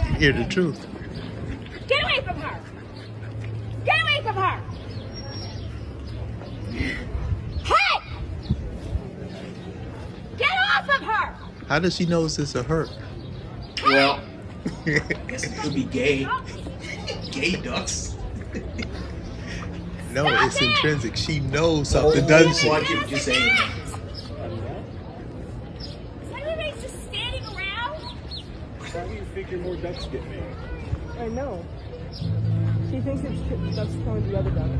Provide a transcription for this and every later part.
Hear the truth. Get away from her! Get away from her! Hey! Get off of her! How does she know it's a her? Well, I guess it could be gay. Gay ducks. No, Stop it's it! intrinsic. She knows something, doesn't she? Oh, I get what you're saying. Is everybody just standing around? How do you figure more ducks get made? I know. She thinks that's killing the other duck.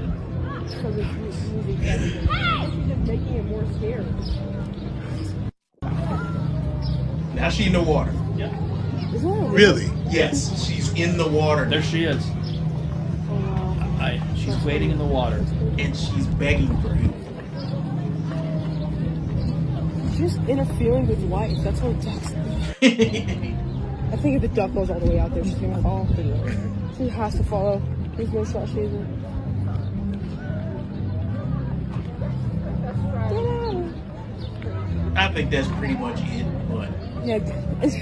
Because it's moving everything. She's just making it more scared. Now she's in the water. Is that a Really? Yes, she's in the water. There she is. Oh, wow. She's waiting in the water. And she's begging for him. She's just interfering with life. That's what ducks. I think if the duck goes all the way out there, she's gonna fall. She has to follow. There's no shot shaver. I think that's pretty much it. But Yeah,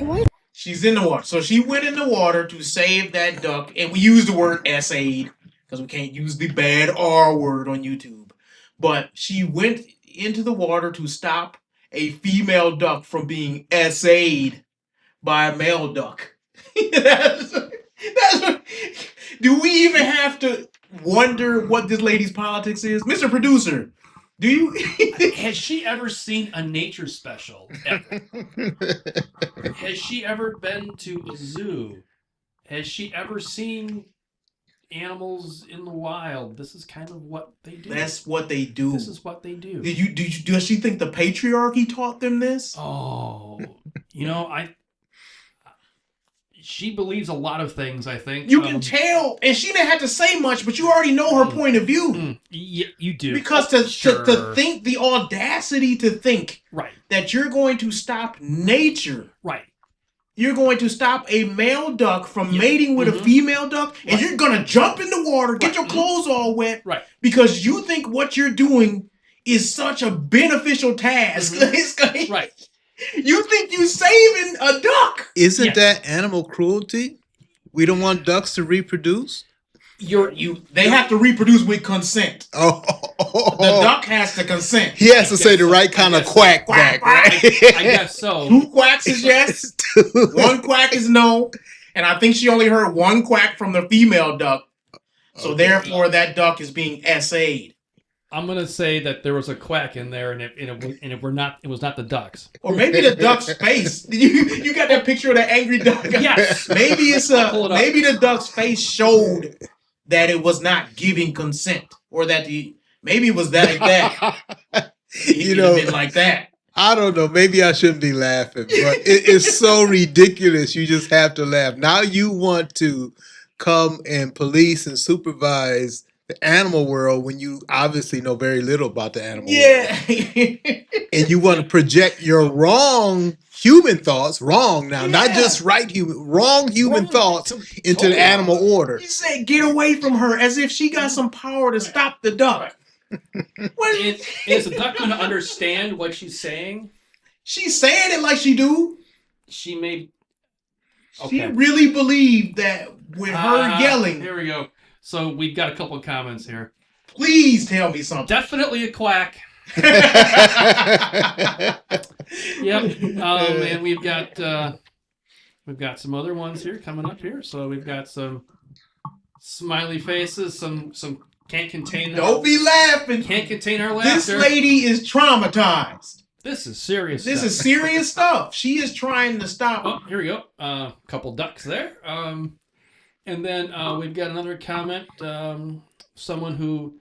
why? she's in the water. So she went in the water to save that duck. And we use the word essayed because we can't use the bad R word on YouTube. But she went into the water to stop a female duck from being essayed by a male duck. that's what, do we even have to wonder what this lady's politics is? Mr. Producer, do you? Has she ever seen a nature special? Ever? Has she ever been to a zoo? Has she ever seen animals in the wild? This is kind of what they do. That's what they do. This is what they do. Does she think the patriarchy taught them this? Oh, she believes a lot of things, I think. You can tell, and she didn't have to say much, but you already know her point of view. Yeah, you do. Because to think, the audacity to think right, that you're going to stop nature, right, you're going to stop a male duck from mating with a female duck, and you're going to jump in the water, get your clothes all wet, because you think what you're doing is such a beneficial task. Right. You think you saving a duck. Isn't that animal cruelty? We don't want ducks to reproduce? They have to reproduce with consent. The duck has to consent. He has to say the right kind of quack back, right? I guess so. 2 quacks is yes. 1 quack is no. And I think she only heard 1 quack from the female duck. So therefore that duck is being essayed. I'm gonna say that there was a quack in there, and it was not the ducks. Or maybe the duck's face. You got that picture of that angry duck? Yes. Maybe maybe the duck's face showed that it was not giving consent, or that maybe it was that. It could have been like that. I don't know. Maybe I shouldn't be laughing, but it is so ridiculous. You just have to laugh. Now you want to come and police and supervise the animal world when you obviously know very little about the animal world. And you want to project your wrong human thoughts, wrong human thoughts into the animal order. You say get away from her as if she got some power to stop the duck. Is the duck going to understand what she's saying? She's saying it like she do. She may. She really believed that with her yelling. Here we go. So we've got a couple of comments here. Please tell me something. Definitely a quack. Yep. And we've got some other ones here coming up here. So we've got some smiley faces, some can't contain. Don't be laughing. Can't contain our laughter. This lady is traumatized. This is serious. This is serious stuff. She is trying to stop. Oh, here we go. Couple ducks there. And then we've got another comment. Someone who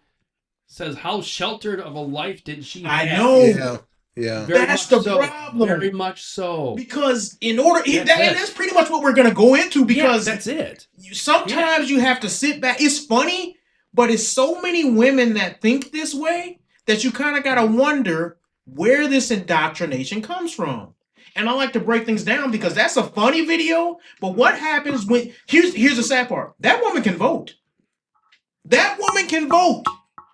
says, "How sheltered of a life did she have?" I know. Yeah. That's the problem. Very much so. Because in order, and that's pretty much what we're going to go into. Because that's it. Sometimes you have to sit back. It's funny, but it's so many women that think this way that you kind of got to wonder where this indoctrination comes from. And I like to break things down because that's a funny video. But what happens when... Here's the sad part. That woman can vote. That woman can vote.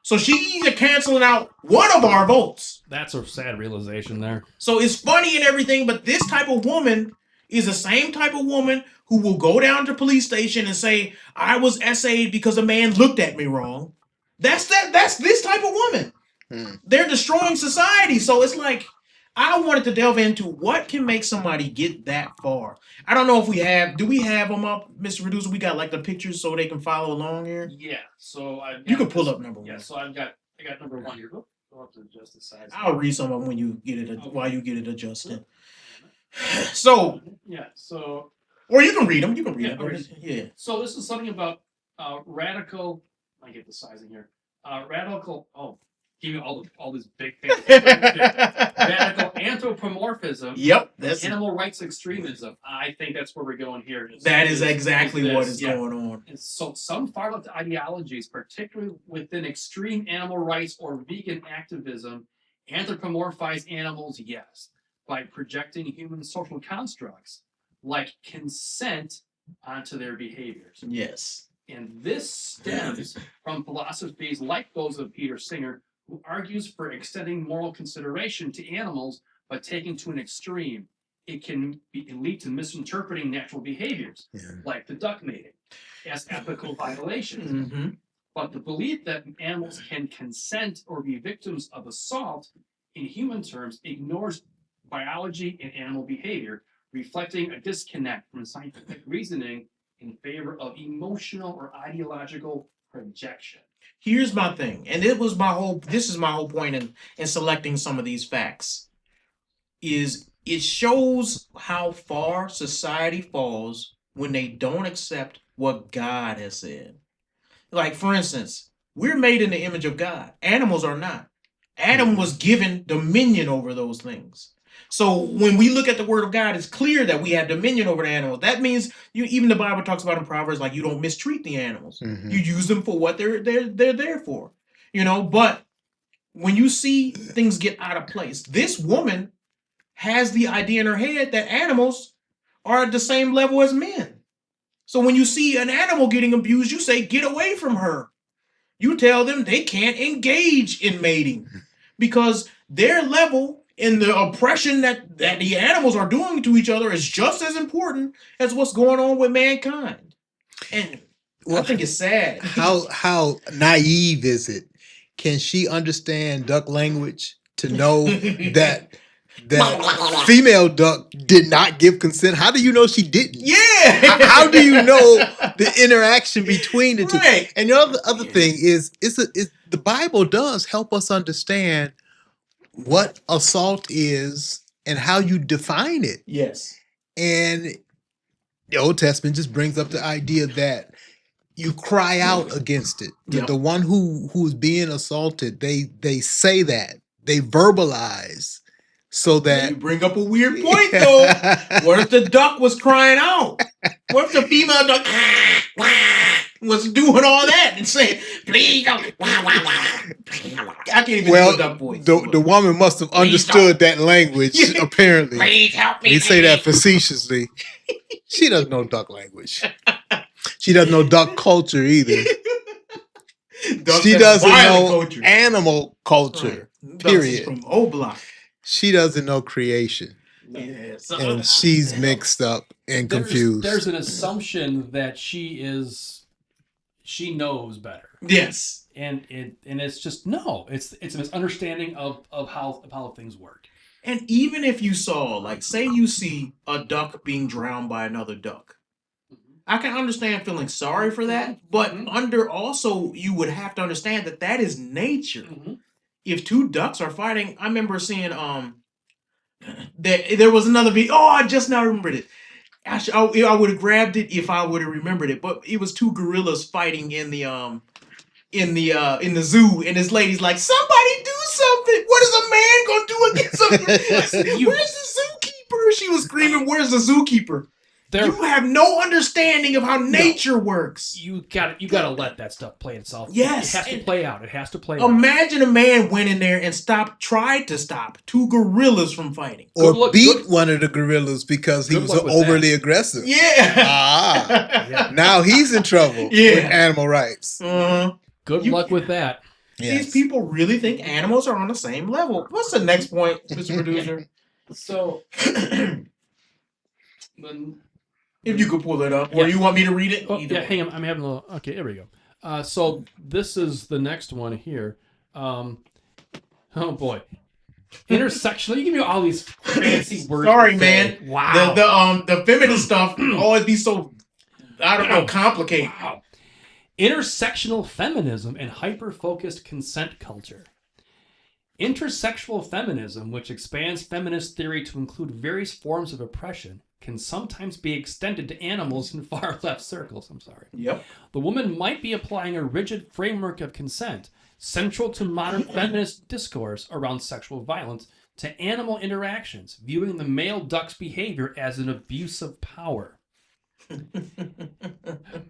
So she's canceling out one of our votes. That's a sad realization there. So it's funny and everything, but this type of woman is the same type of woman who will go down to the police station and say, I was essayed because a man looked at me wrong. That's this type of woman. They're destroying society. So it's like, I wanted to delve into what can make somebody get that far. I don't know if do we have them up, Mr. Producer? We got like the pictures so they can follow along here. Yeah. So You can pull up number one. Yeah. So I got number one here. Go up to adjust the size. I'll read some of them when you get it while you get it adjusted. So yeah. So or you can read them. You can read them. Yeah. So this is something about radical. I get the sizing here. Radical. Oh, give me all these big things. Radical anthropomorphism. Yep, that's animal rights extremism. I think that's where we're going here. That is exactly what is going on. And so some far-left ideologies, particularly within extreme animal rights or vegan activism, anthropomorphize animals, yes, by projecting human social constructs like consent onto their behaviors. Yes. And this stems from philosophies like those of Peter Singer, who argues for extending moral consideration to animals but taken to an extreme. It can lead to misinterpreting natural behaviors, like the duck mating, as ethical violations. Mm-hmm. But the belief that animals can consent or be victims of assault, in human terms, ignores biology and animal behavior, reflecting a disconnect from scientific reasoning in favor of emotional or ideological projection. Here's my thing, and this is my whole point in selecting some of these facts, is it shows how far society falls when they don't accept what God has said. Like, for instance, we're made in the image of God. Animals are not. Adam was given dominion over those things. So when we look at the word of God, it's clear that we have dominion over the animals. That means even the Bible talks about in Proverbs, like, you don't mistreat the animals. Mm-hmm. You use them for what they're there for. But when you see things get out of place, this woman has the idea in her head that animals are at the same level as men. So when you see an animal getting abused, you say, get away from her. You tell them they can't engage in mating because their level in the oppression that the animals are doing to each other is just as important as what's going on with mankind. And I think it's sad. How naive is it? Can she understand duck language to know that female duck did not give consent? How do you know she didn't? Yeah. How do you know the interaction between the two? Right. And the other thing is the Bible does help us understand what assault is and how you define it. Yes. And the Old Testament just brings up the idea that you cry out against it. The one who is being assaulted, they say that. They verbalize so that... You bring up a weird point, though. What if the duck was crying out? What if the female duck was doing all that and saying, please don't... I can't even do a duck voice. The woman must have understood that language, apparently. Please help me. We say that facetiously. She doesn't know duck language. She doesn't know duck culture either. She doesn't know culture. Animal culture. Right. Period. From O-Block. She doesn't know creation. Yes. And she's mixed up and confused. There's an assumption that she knows better. Yes. And it's just it's a misunderstanding of how things work. And even if you saw, like, say you see a duck being drowned by another duck, I can understand feeling sorry for that, but also you would have to understand that is nature. Mm-hmm. If two ducks are fighting, I remember seeing there was another video. Oh, I just now remembered it. I would have grabbed it if I would have remembered it, but it was two gorillas fighting in the zoo, and this lady's like, somebody do something. What is a man gonna do against a where's the zookeeper? She was screaming, where's the zookeeper? You have no understanding of how nature works. You gotta let that stuff play itself. Yes. It has to play out. It has to play out. Imagine a man went in there and tried to stop two gorillas from fighting. Or beat one of the gorillas because he was overly aggressive. Yeah. Now he's in trouble with animal rights. Good luck with that. Yes. These people really think animals are on the same level. What's the next point, Mr. Producer? So... If you could pull it up, or Yeah. you want me to read it? Oh, Either yeah, way. hang on. I'm having a little. Okay, there we go. So this is the next one here. Oh boy, intersectional. You give me all these fancy words. Sorry, to say. man. Wow. The feminist stuff always be so, I don't know, complicated. Wow. Intersectional feminism and hyper-focused consent culture. Intersexual feminism, which expands feminist theory to include various forms of oppression, can sometimes be extended to animals in far left circles. I'm sorry. Yep. The woman might be applying a rigid framework of consent, central to modern feminist discourse around sexual violence, to animal interactions, viewing the male duck's behavior as an abuse of power.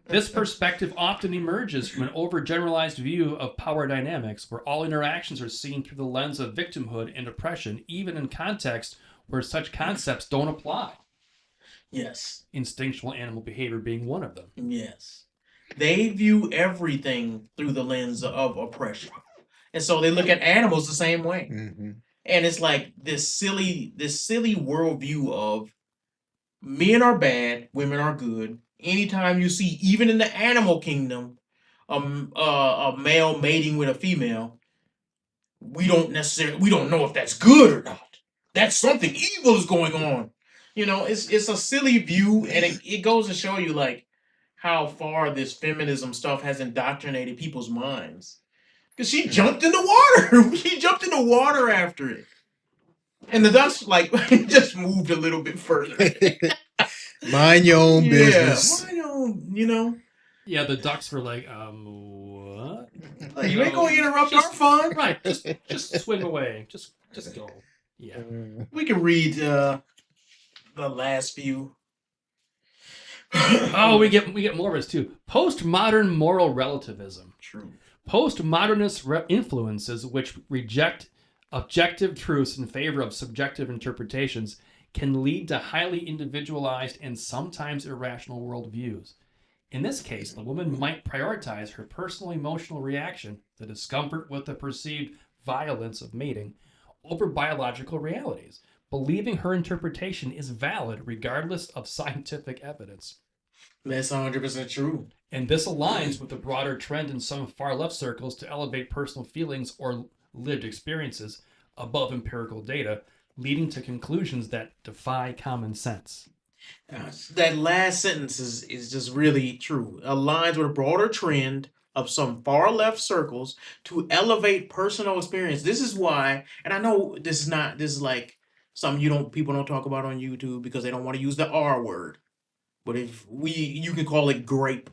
This perspective often emerges from an overgeneralized view of power dynamics, where all interactions are seen through the lens of victimhood and oppression, even in contexts where such concepts don't apply. Yes. Instinctual animal behavior being one of them. Yes. They view everything through the lens of oppression. And so they look at animals the same way. Mm-hmm. And it's like this silly worldview of men are bad, women are good. Anytime you see, even in the animal kingdom, a male mating with a female, we don't know if that's good or not. That's something evil is going on. You know, it's a silly view, and it goes to show you like how far this feminism stuff has indoctrinated people's minds. Because she jumped in the water. She jumped in the water after it. And the ducks like just moved a little bit further. Mind your own business. Mind your own, you know. Yeah, the ducks were like, what? Like, you ain't gonna interrupt our fun. Right, just swim away. Just go. Yeah. We can read the last few. Oh, we get more of this too. Postmodern moral relativism. True. Postmodernist influences which reject objective truths in favor of subjective interpretations can lead to highly individualized and sometimes irrational worldviews. In this case, the woman might prioritize her personal emotional reaction, the discomfort with the perceived violence of mating, over biological realities, believing her interpretation is valid regardless of scientific evidence. That's 100% true. And this aligns with the broader trend in some far left circles to elevate personal feelings or lived experiences above empirical data, leading to conclusions that defy common sense. That last sentence is just really true. Aligns with a broader trend of some far left circles to elevate personal experience. This is why, and I know this is like something people don't talk about on YouTube because they don't want to use the R word. But you can call it grape.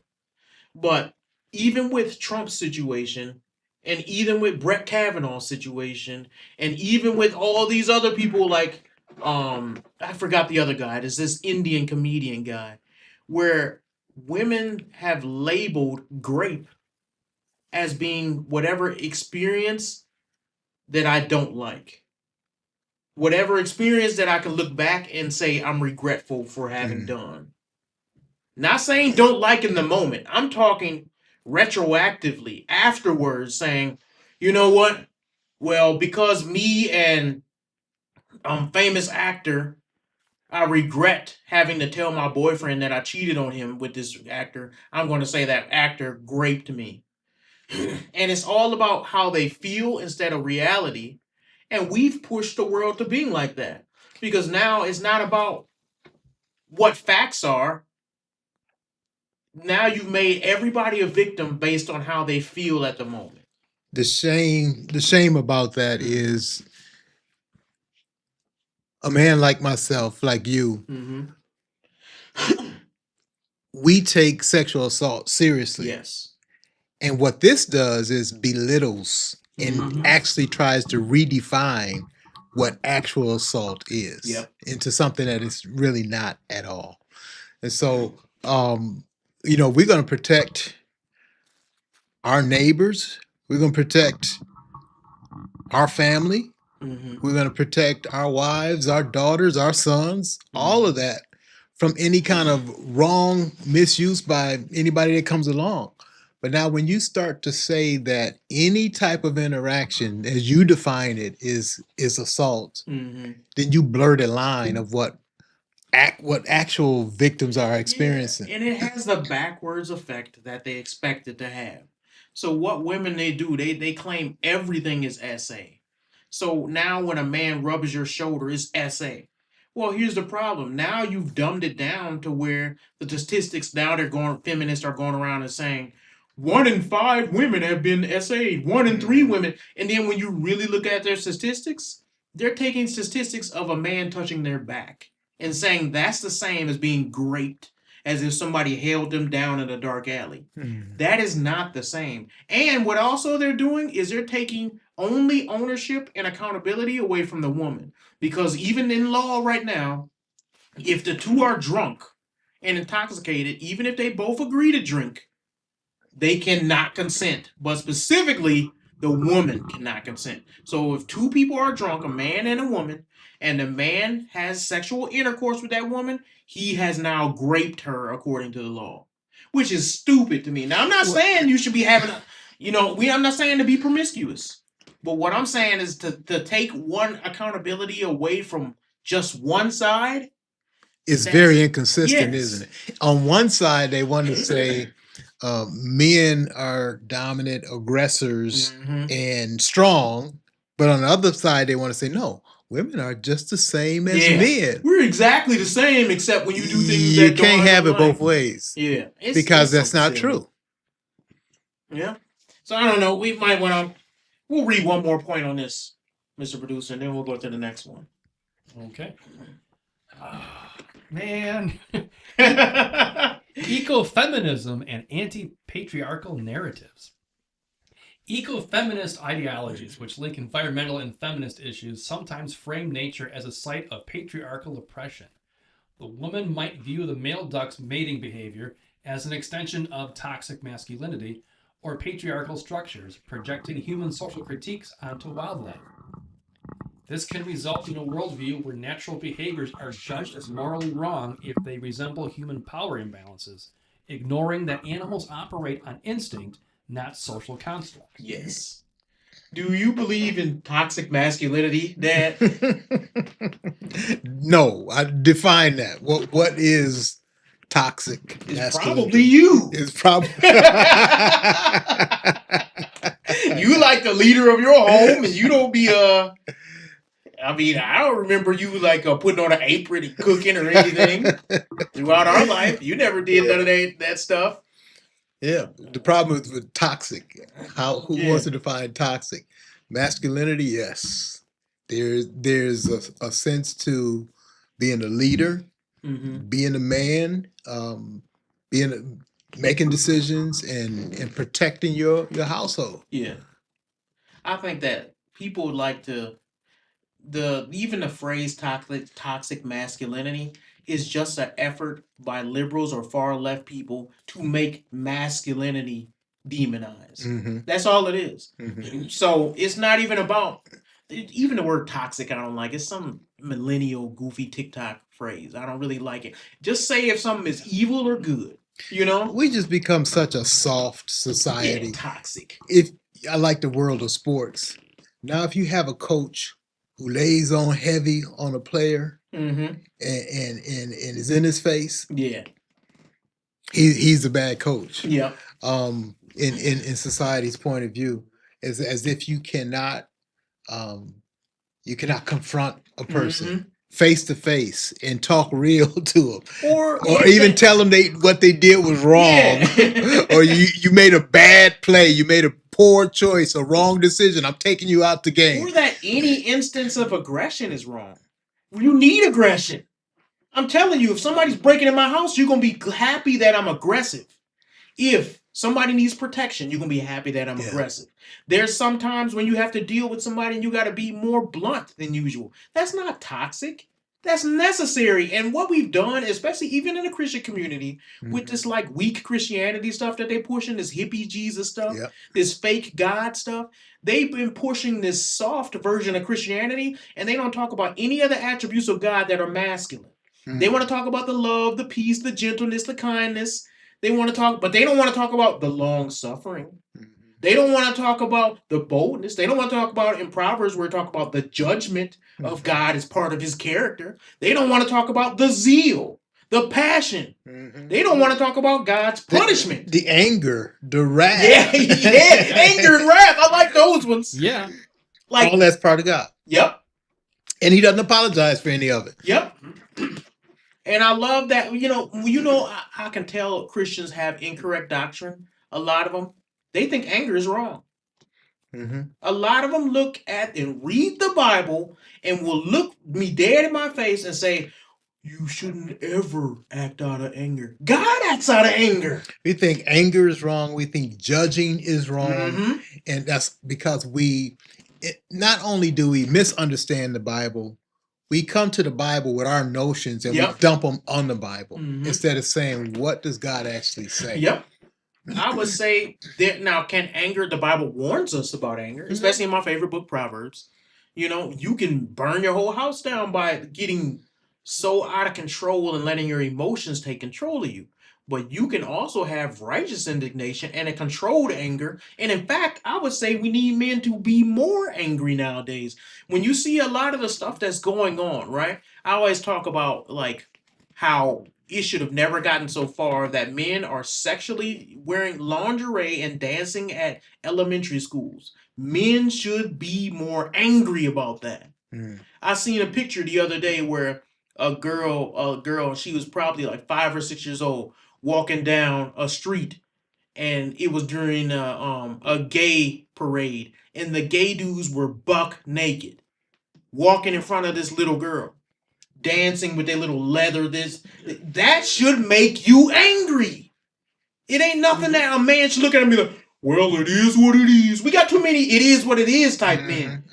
But even with Trump's situation, and even with Brett Kavanaugh's situation, and even with all these other people like I forgot the other guy. There's this Indian comedian guy where women have labeled grape as being whatever experience that I don't like. Whatever experience that I can look back and say I'm regretful for having done. Not saying don't like in the moment. I'm talking retroactively, afterwards, saying, you know what? Well, because me and famous actor, I regret having to tell my boyfriend that I cheated on him with this actor. I'm going to say that actor raped me. And it's all about how they feel instead of reality. And we've pushed the world to being like that. Because now it's not about what facts are. Now you've made everybody a victim based on how they feel at the moment. The shame about that is a man like myself, like you, we take sexual assault seriously. Yes. And what this does is belittles and actually tries to redefine what actual assault is into something that is really not at all. And so, we're going to protect our neighbors. We're going to protect our family. We're going to protect our wives, our daughters, our sons, all of that from any kind of wrong misuse by anybody that comes along. But now when you start to say that any type of interaction, as you define it, is assault, then you blur the line of what what actual victims are experiencing. Yeah, and it has the backwards effect that they expect it to have. So what women they do, they claim everything is SA. So now when a man rubs your shoulder, it's SA. Well, here's the problem. Now you've dumbed it down to where the statistics now feminists are going around and saying 1 in 5 women have been SA'd, 1 in 3 women. And then when you really look at their statistics, they're taking statistics of a man touching their back and saying that's the same as being raped, as if somebody held them down in a dark alley. That is not the same. And what also they're doing is they're taking only ownership and accountability away from the woman. Because even in law right now, if the two are drunk and intoxicated, even if they both agree to drink, they cannot consent. But specifically, the woman cannot consent. So if two people are drunk, a man and a woman, and the man has sexual intercourse with that woman, he has now raped her according to the law, which is stupid to me. Now, I'm not saying you should be having I'm not saying to be promiscuous. But what I'm saying is to take one accountability away from just one side. It's very inconsistent, isn't it? On one side, they want to say men are dominant aggressors and strong. But on the other side, they want to say, no, women are just the same as men. We're exactly the same, except when you do things you can't have it both ways. Yeah. Because that's not true. Yeah. So I don't know. We might want to... We'll read one more point on this, Mr. Producer, and then we'll go to the next one. Okay. Man. Ecofeminism and anti-patriarchal narratives. Ecofeminist ideologies, which link environmental and feminist issues, sometimes frame nature as a site of patriarchal oppression. The woman might view the male duck's mating behavior as an extension of toxic masculinity or patriarchal structures, projecting human social critiques onto wildlife. This can result in a worldview where natural behaviors are judged as morally wrong if they resemble human power imbalances, ignoring that animals operate on instinct, not social constructs. Yes. Do you believe in toxic masculinity, Dad? No, I define that. What is toxic? It's probably you. It's probably you like the leader of your home, and you don't be I mean, I don't remember you like putting on an apron and cooking or anything throughout our life. You never did none of that stuff. Yeah, the problem is with toxic. Who wants to define toxic? Masculinity, yes. There's a sense to being a leader, being a man, making decisions and protecting your household. Yeah, I think that people would like to even the phrase toxic masculinity is just an effort by liberals or far left people to make masculinity demonized. That's all it is. So it's not even about even the word toxic. I don't like. It's some millennial goofy TikTok phrase. I don't really like it. Just say if something is evil or good. We just become such a soft society. Yeah, toxic. If I like the world of sports. Now, if you have a coach who lays on heavy on a player and is in his face, he's a bad coach. Yeah. In society's point of view, as if you cannot confront a person face to face and talk real to them, or even tell them what they did was wrong, or you made a bad play, you made a poor choice, a wrong decision. I'm taking you out the game. Or that any instance of aggression is wrong. You need aggression. I'm telling you, if somebody's breaking in my house, you're gonna be happy that I'm aggressive. If somebody needs protection, you're gonna be happy that I'm aggressive. There's sometimes when you have to deal with somebody and you got to be more blunt than usual. That's not toxic. That's necessary. And what we've done, especially even in the Christian community, with this like weak Christianity stuff that they pushing, this hippie Jesus stuff, this fake God stuff, they've been pushing this soft version of Christianity, and they don't talk about any other attributes of God that are masculine. They want to talk about the love, the peace, the gentleness, the kindness. They want to talk, but they don't want to talk about the long suffering, They don't want to talk about the boldness. They don't want to talk about in Proverbs where we talk about the judgment of God as part of his character. They don't want to talk about the zeal, the passion. They don't want to talk about God's punishment. The anger, the wrath. Yeah, anger and wrath. I like those ones. Yeah. Like, all that's part of God. Yep. And he doesn't apologize for any of it. Yep. And I love that, I can tell Christians have incorrect doctrine. A lot of them, they think anger is wrong. A lot of them look at and read the Bible and will look me dead in my face and say, you shouldn't ever act out of anger. God acts out of anger. We think anger is wrong. We think judging is wrong. And that's because not only do we misunderstand the Bible, we come to the Bible with our notions and we dump them on the Bible instead of saying, what does God actually say? Yep. I would say that now, can anger, the Bible warns us about anger, especially in my favorite book, Proverbs. You can burn your whole house down by getting so out of control and letting your emotions take control of you. But you can also have righteous indignation and a controlled anger. And in fact, I would say we need men to be more angry nowadays. When you see a lot of the stuff that's going on, right? I always talk about like how it should have never gotten so far that men are sexually wearing lingerie and dancing at elementary schools. Men should be more angry about that. I seen a picture the other day where a girl, she was probably like 5 or 6 years old, walking down a street, and it was during a gay parade, and the gay dudes were buck naked, walking in front of this little girl, dancing with their little leather. That should make you angry. It ain't nothing that a man should look at and be like, well, it is what it is. We got too many it is what it is type men.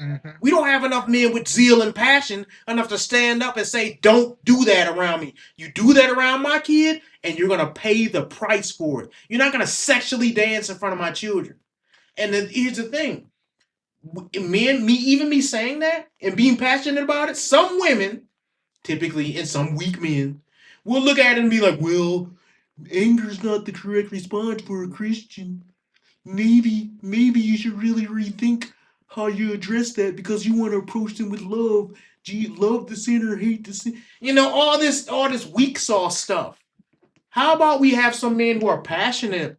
We don't have enough men with zeal and passion enough to stand up and say, don't do that around me. You do that around my kid, and you're going to pay the price for it. You're not going to sexually dance in front of my children. And then here's the thing. Men, even me saying that and being passionate about it, some women, typically, and some weak men, will look at it and be like, well, anger is not the correct response for a Christian. Maybe you should really rethink how you address that because you want to approach them with love. Gee, love the sinner, hate the sin. All this weak sauce stuff. How about we have some men who are passionate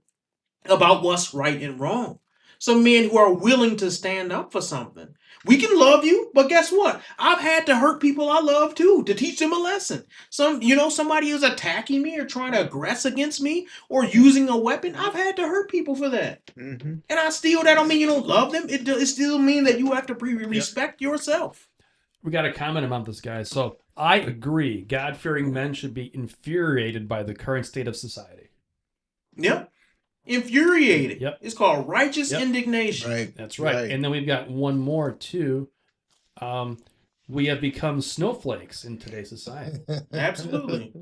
about what's right and wrong? Some men who are willing to stand up for something. We can love you, but guess what? I've had to hurt people I love too, to teach them a lesson. Somebody who's attacking me or trying to aggress against me or using a weapon, I've had to hurt people for that. And that don't mean you don't love them. It still means that you have to respect yourself. We got a comment about this, guys. So I agree. God-fearing men should be infuriated by the current state of society. Yep. Infuriated. Yep. It's called righteous indignation. Right. That's right. And then we've got one more too. We have become snowflakes in today's society. Absolutely.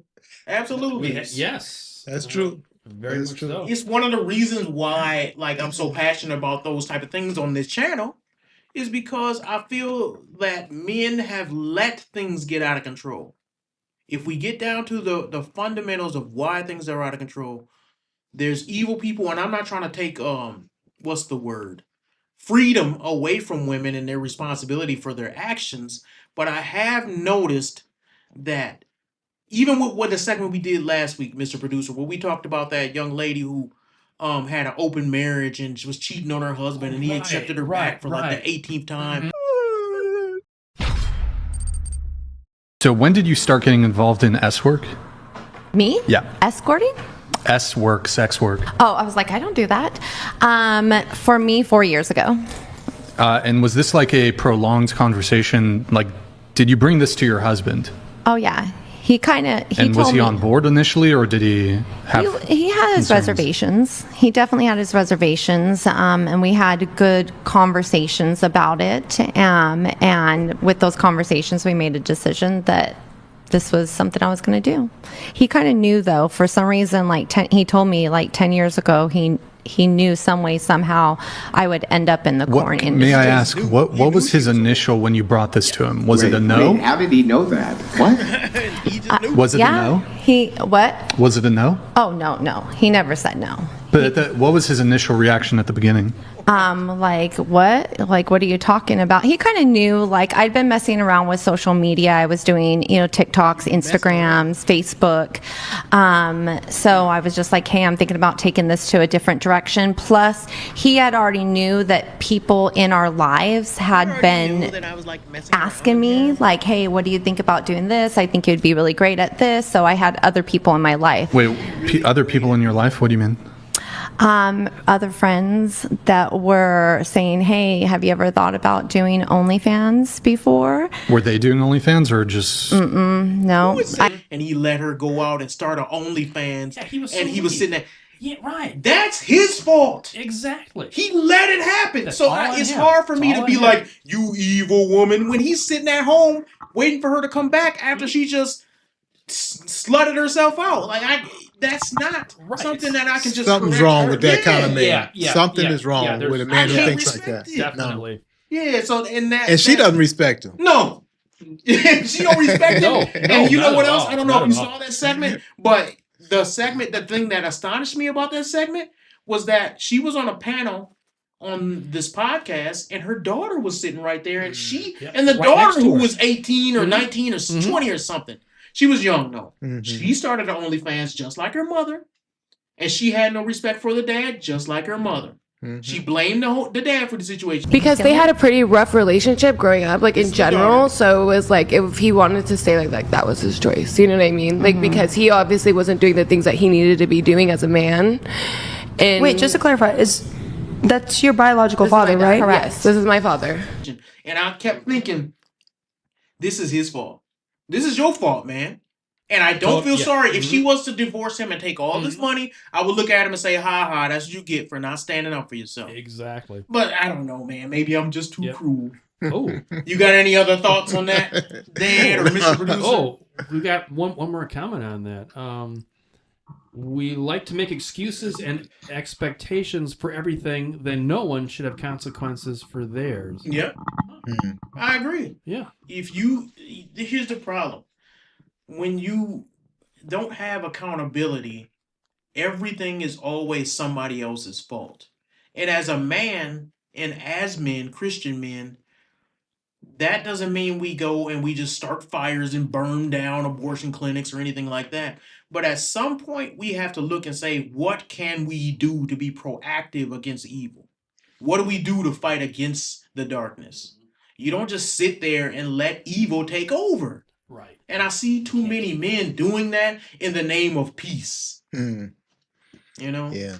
Yes. That's true. Very much so. It's one of the reasons why I'm so passionate about those type of things on this channel is because I feel that men have let things get out of control. If we get down to the fundamentals of why things are out of control, there's evil people, and I'm not trying to take freedom away from women and their responsibility for their actions, but I have noticed that even with what the segment we did last week, Mr. Producer, where we talked about that young lady who had an open marriage and she was cheating on her husband, and he accepted her back for like the 18th time. So when did you start getting involved in S work? Me? Yeah. Escorting? S work, sex work. Oh, I was like, I don't do that. For me, 4 years ago. And was this like a prolonged conversation? Like, did you bring this to your husband? Oh, yeah. He was he on board initially, or did he have He had his reservations. He definitely had his reservations, and we had good conversations about it. And with those conversations, we made a decision that this was something I was going to do. He kind of knew, though, for some reason, he told me 10 years ago, he knew some way, somehow, I would end up in the corn industry. May I ask, what was his initial when you brought this to him? Was it a no? How did he know that? What? Was it a no? What? Was it a no? Oh, no. He never said no. But what was his initial reaction at the beginning? Like what? Like what are you talking about? He kind of knew. Like I'd been messing around with social media. I was doing, TikToks, Instagrams, Facebook. So I was just like, hey, I'm thinking about taking this to a different direction. Plus, he had already knew that people in our lives had been asking me, like, hey, what do you think about doing this? I think you'd be really great at this. So I had other people in my life. Wait, other people in your life? What do you mean? Other friends that were saying, hey, have you ever thought about doing OnlyFans before? Were they doing OnlyFans or just... No. And he let her go out and start an OnlyFans. Yeah, he was and so he was weak. sitting there. Yeah, right. That's his fault. Exactly. He let it happen. That's So all on it's him. hard for It's me all to on be him. like, you evil woman, when he's sitting at home waiting for her to come back after she just slutted herself out. Like, that's not something that I can just Something's correct wrong her. with that kind of man. Yeah, yeah, Something yeah, is wrong yeah, with a there's- man I who can't thinks like respect that. it. Definitely. Yeah, so in that... And she doesn't respect him. No. She don't respect him. No, And you know not what at else? all. I don't know Not if you at all. saw that segment, but the thing that astonished me about that segment was that she was on a panel on this podcast and her daughter was sitting right there and Yep. and the Right next daughter to who her. was 18 or 19 or 20 or something. She was young though. Mhm. She started her OnlyFans just like her mother. And she had no respect for the dad, just like her mother. Mhm. She blamed the dad for the situation. Because they had a pretty rough relationship growing up, like in the general. daughter. So it was like if he wanted to stay like that was his choice. You know what I mean? Like because he obviously wasn't doing the things that he needed to be doing as a man. And Wait, just to clarify, that's your biological this is my father, dad. right? Correct. Yes, this is my father. And I kept thinking, this is his fault. This is your fault, man. And I don't feel sorry. If she was to divorce him and take all this money, I would look at him and say, ha ha, that's what you get for not standing up for yourself. Exactly. But I don't know, man. Maybe I'm just too cruel. Oh. You got any other thoughts on that, Dan or Mr. Producer? Oh, we got one more comment on that. We like to make excuses and expectations for everything, then no one should have consequences for theirs. Yep. I agree. Yeah. Here's the problem. When you don't have accountability, everything is always somebody else's fault. And as a man, and as men, Christian men, that doesn't mean we go and we just start fires and burn down abortion clinics or anything like that. But at some point, we have to look and say, what can we do to be proactive against evil? What do we do to fight against the darkness? You don't just sit there and let evil take over. Right. And I see too many men doing that in the name of peace. Mm. You know? Yeah.